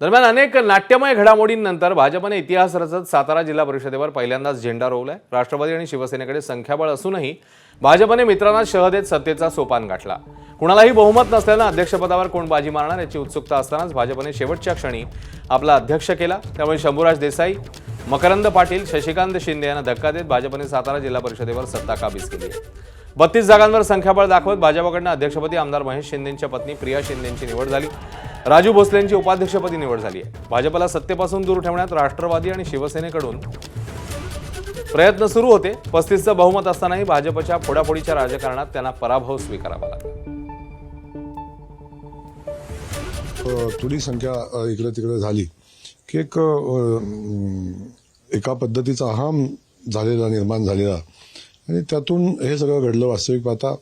दरम्यान अनेक नाट्यमय घडामोडींनंतर भाजपने इतिहास रचत सातारा जिल्हा परिषदेवर पहिल्यांदाच झेंडा रोवलाय। राष्ट्रवादी आणि शिवसेनेकडे संख्याबळ असूनही भाजपने मित्रांना शह देत सत्तेचा सोपान गाठला। कुणालाही बहुमत नसल्याने अध्यक्षपदावर कोण बाजी मारणार याची उत्सुकता असतानाच भाजपने शेवटच्या क्षणी आपला अध्यक्ष केला। त्यामुळे शंभूराज देसाई, मकरंद पाटील, शशिकांत शिंदे यांना धक्का देत भाजपने सातारा जिल्हा परिषदेवर सत्ता काबीज केली आहे। 32 जागांवर संख्याबळ दाखवत भाजपकडून अध्यक्षपदी आमदार महेश शिंदेंच्या पत्नी प्रिया शिंदेंची निवड झाली। राजू भोसलेंची उपाध्यक्षपदी निवड झाली आहे। भाजपला सत्तेपासून दूर ठेवण्यात राष्ट्रवादी आणि शिवसेनेकडून प्रयत्न सुरू होते। 35चं बहुमत असतानाही भाजपच्या फोडाफोडीच्या राजकारणात त्यांना पराभव स्वीकारावा लागला। थोडी संख्या इकडे तिकडे झाली की एका पद्धतीचा अहम झालेला निर्माण झालेला आणि त्यातून हे सगळं घडलं। वास्तविक पाहता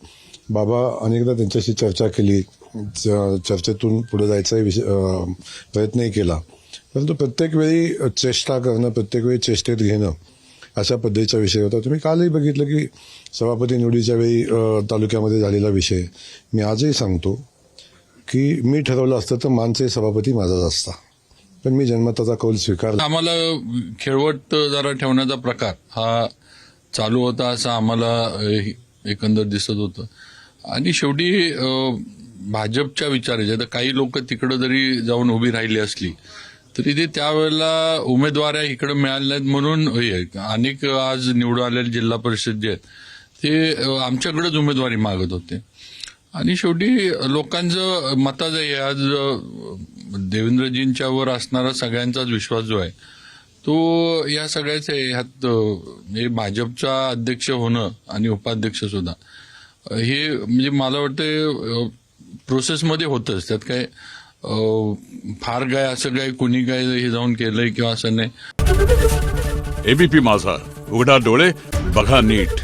बाबा अनेकदा त्यांच्याशी चर्चा केली, चर्चेतून पुढे जायचा प्रयत्नही केला, परंतु प्रत्येक वेळी चेष्टा करणं, प्रत्येक वेळी चेष्टेत घेणं अशा पद्धतीचा विषय होता। तुम्ही कालही बघितलं की सभापती निवडीच्या वेळी तालुक्यामध्ये झालेला विषय। मी आजही सांगतो की मी ठरवलं असतं तर मानचे सभापती माझाच असता, पण मी जन्मताचा कौल स्वीकारला। आम्हाला खेळवट जरा ठेवण्याचा प्रकार हा चालू होता असं आम्हाला एकंदर दिसत होतं। आणि शेवटी भाजपच्या विचाराचे तर काही लोक तिकडे जरी जाऊन उभी राहिली असली तरी ते त्यावेळेला उमेदवार इकडे मिळाल्या नाहीत म्हणून अनेक आज निवडून आलेले जिल्हा परिषद जे आहेत ते आमच्याकडेच उमेदवारी मागत होते। आणि शेवटी लोकांचं मताचं आहे, आज देवेंद्रजींच्यावर असणारा सगळ्यांचाच विश्वास जो आहे तो या सगळ्याच ह्यात भाजपचा अध्यक्ष होणं आणि उपाध्यक्ष सुद्धा हे म्हणजे मला वाटतं प्रोसेसमध्ये होतंच। त्यात काय फार काय असं काय कुणी काय हे जाऊन केलंय किंवा असं नाही। एबीपी माझा, उघडा डोळे बघा नीट।